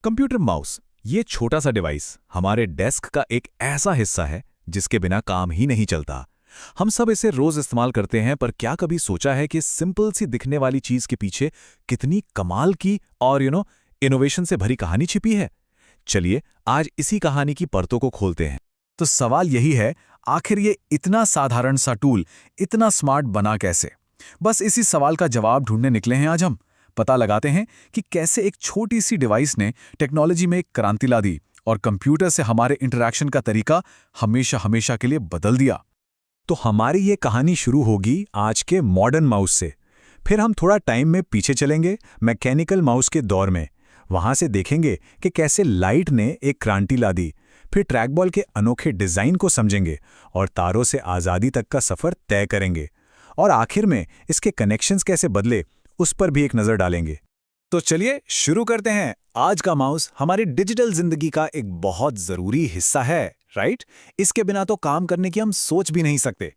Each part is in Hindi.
कंप्यूटर माउस ये छोटा सा डिवाइस हमारे डेस्क का एक ऐसा हिस्सा है जिसके बिना काम ही नहीं चलता। हम सब इसे रोज इस्तेमाल करते हैं, पर क्या कभी सोचा है कि सिंपल सी दिखने वाली चीज के पीछे कितनी कमाल की और इनोवेशन से भरी कहानी छिपी है। चलिए आज इसी कहानी की परतों को खोलते हैं। तो सवाल यही है, आखिर ये इतना साधारण सा टूल इतना स्मार्ट बना कैसे? बस इसी सवाल का जवाब ढूंढने निकले हैं आज हम। पता लगाते हैं कि कैसे एक छोटी सी डिवाइस ने टेक्नोलॉजी में एक क्रांति ला दी और कंप्यूटर से हमारे इंटरैक्शन का तरीका हमेशा हमेशा के लिए बदल दिया। तो हमारी ये कहानी शुरू होगी आज के मॉडर्न माउस से। फिर हम थोड़ा टाइम में पीछे चलेंगे मैकेनिकल माउस के दौर में। वहां से देखेंगे कि कैसे लाइट ने एक क्रांति ला दी। फिर ट्रैकबॉल के अनोखे डिजाइन को समझेंगे और तारों से आज़ादी तक का सफर तय करेंगे। और आखिर में इसके कनेक्शंस कैसे बदले उस पर भी एक नजर डालेंगे। तो चलिए शुरू करते हैं। आज का माउस हमारी डिजिटल जिंदगी का एक बहुत जरूरी हिस्सा है, राइट? इसके बिना तो काम करने की हम सोच भी नहीं सकते।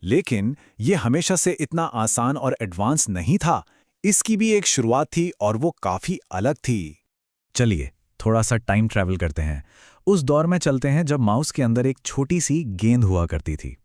लेकिन ये हमेशा से इतना आसान और एडवांस नहीं था। इसकी भी एक शुरुआत थी और वो काफी अलग थी। चलिए थोड़ा सा टाइम ट्रैवल करते हैं। उस दौर में चलते हैं जब माउस के अंदर एक छोटी सी गेंद हुआ करती थी।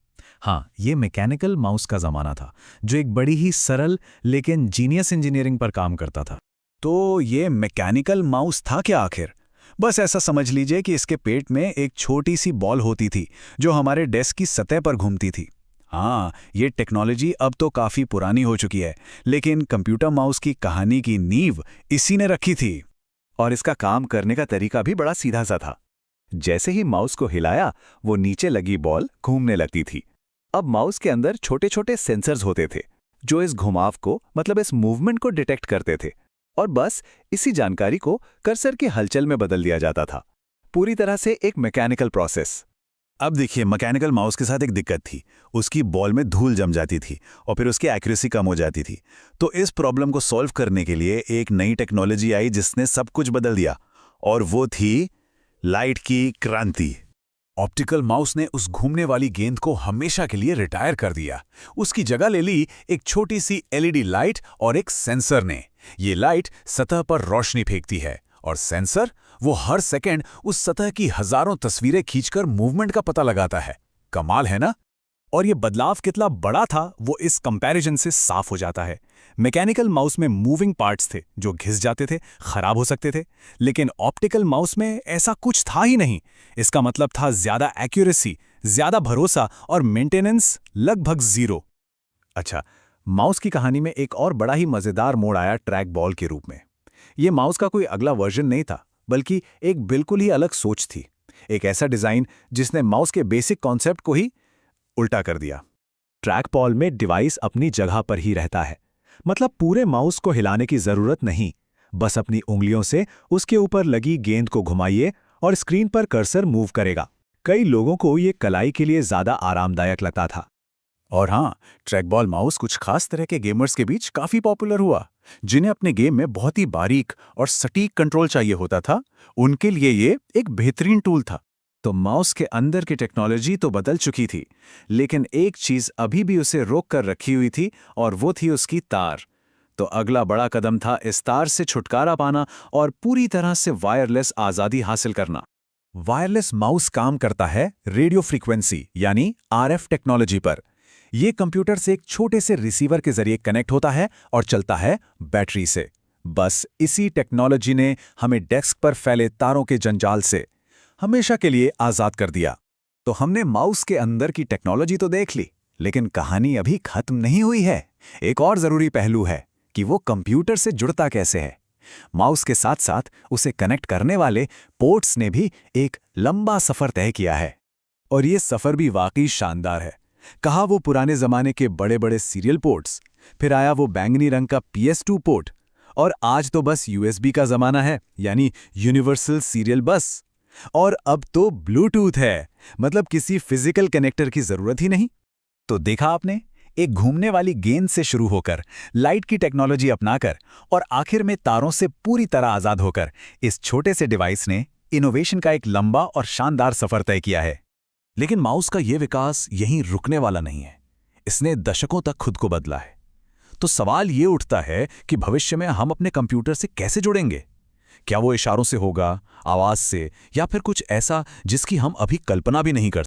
हाँ, ये मैकेनिकल माउस का जमाना था, जो एक बड़ी ही सरल लेकिन जीनियस इंजीनियरिंग पर काम करता था। तो ये मैकेनिकल माउस था क्या आखिर? बस ऐसा समझ लीजिए कि इसके पेट में एक छोटी सी बॉल होती थी जो हमारे डेस्क की सतह पर घूमती थी। हाँ, ये टेक्नोलॉजी अब तो काफी पुरानी हो चुकी है, लेकिन कंप्यूटर माउस की कहानी की नींव इसी ने रखी थी। और इसका काम करने का तरीका भी बड़ा सीधा सा था। जैसे ही माउस को हिलाया, वो नीचे लगी बॉल घूमने लगती थी। अब माउस के अंदर छोटे छोटे सेंसर्स होते थे जो इस घुमाव को, मतलब इस मूवमेंट को डिटेक्ट करते थे, और बस इसी जानकारी को कर्सर की हलचल में बदल दिया जाता था। पूरी तरह से एक मैकेनिकल प्रोसेस। अब देखिए, मैकेनिकल माउस के साथ एक दिक्कत थी। उसकी बॉल में धूल जम जाती थी और फिर उसकी एक्यूरेसी कम हो जाती थी। तो इस प्रॉब्लम को सॉल्व करने के लिए एक नई टेक्नोलॉजी आई जिसने सब कुछ बदल दिया, और वो थी लाइट की क्रांति। ऑप्टिकल माउस ने उस घूमने वाली गेंद को हमेशा के लिए रिटायर कर दिया। उसकी जगह ले ली एक छोटी सी एलईडी लाइट और एक सेंसर ने। ये लाइट सतह पर रोशनी फेंकती है और सेंसर वो हर सेकंड उस सतह की हजारों तस्वीरें खींचकर मूवमेंट का पता लगाता है। कमाल है ना? और ये बदलाव कितना बड़ा था वो इस कंपैरिजन से साफ हो जाता है। मैकेनिकल माउस में मूविंग पार्ट्स थे जो घिस जाते थे, खराब हो सकते थे, लेकिन ऑप्टिकल माउस में ऐसा कुछ था ही नहीं। इसका मतलब था ज्यादा एक्यूरेसी, ज्यादा भरोसा और मेंटेनेंस लगभग जीरो। अच्छा, माउस की कहानी में एक और बड़ा ही मजेदार मोड़ आया ट्रैक बॉल के रूप में। ये माउस का कोई अगला वर्जन नहीं था, बल्कि एक बिल्कुल ही अलग सोच थी। एक ऐसा डिजाइन जिसने माउस के बेसिक कॉन्सेप्ट को ही उल्टा कर दिया। ट्रैक बॉल में डिवाइस अपनी जगह पर ही रहता है, मतलब पूरे माउस को हिलाने की जरूरत नहीं। बस अपनी उंगलियों से उसके ऊपर लगी गेंद को घुमाइए और स्क्रीन पर कर्सर मूव करेगा। कई लोगों को ये कलाई के लिए ज्यादा आरामदायक लगता था। और हाँ, ट्रैकबॉल माउस कुछ खास तरह के गेमर्स के बीच काफी पॉपुलर हुआ, जिन्हें अपने गेम में बहुत ही बारीक और सटीक कंट्रोल चाहिए होता था। उनके लिए ये एक बेहतरीन टूल था। तो माउस के अंदर की टेक्नोलॉजी तो बदल चुकी थी, लेकिन एक चीज अभी भी उसे रोक कर रखी हुई थी, और वो थी उसकी तार। तो अगला बड़ा कदम था इस तार से छुटकारा पाना और पूरी तरह से वायरलेस आजादी हासिल करना। वायरलेस माउस काम करता है रेडियो फ्रीक्वेंसी यानी आरएफ टेक्नोलॉजी पर। यह कंप्यूटर से एक छोटे से रिसीवर के जरिए कनेक्ट होता है और चलता है बैटरी से। बस इसी टेक्नोलॉजी ने हमें डेस्क पर फैले तारों के जंजाल से हमेशा के लिए आजाद कर दिया। तो हमने माउस के अंदर की टेक्नोलॉजी तो देख ली, लेकिन कहानी अभी खत्म नहीं हुई है। एक और जरूरी पहलू है कि वो कंप्यूटर से जुड़ता कैसे है। माउस के साथ साथ उसे कनेक्ट करने वाले पोर्ट्स ने भी एक लंबा सफर तय किया है, और ये सफर भी वाकई शानदार है। कहा वो पुराने जमाने के बड़े बड़े सीरियल पोर्ट्स, फिर आया वो बैंगनी रंग का PS2 पोर्ट, और आज तो बस USB का जमाना है, यानी यूनिवर्सल सीरियल बस। और अब तो ब्लूटूथ है, मतलब किसी फिजिकल कनेक्टर की जरूरत ही नहीं। तो देखा आपने, एक घूमने वाली गेंद से शुरू होकर, लाइट की टेक्नोलॉजी अपनाकर, और आखिर में तारों से पूरी तरह आजाद होकर, इस छोटे से डिवाइस ने इनोवेशन का एक लंबा और शानदार सफर तय किया है। लेकिन माउस का यह विकास यहीं रुकने वाला नहीं है। इसने दशकों तक खुद को बदला है। तो सवाल ये उठता है कि भविष्य में हम अपने कंप्यूटर से कैसे जुड़ेंगे? क्या वो इशारों से होगा, आवाज से, या फिर कुछ ऐसा जिसकी हम अभी कल्पना भी नहीं कर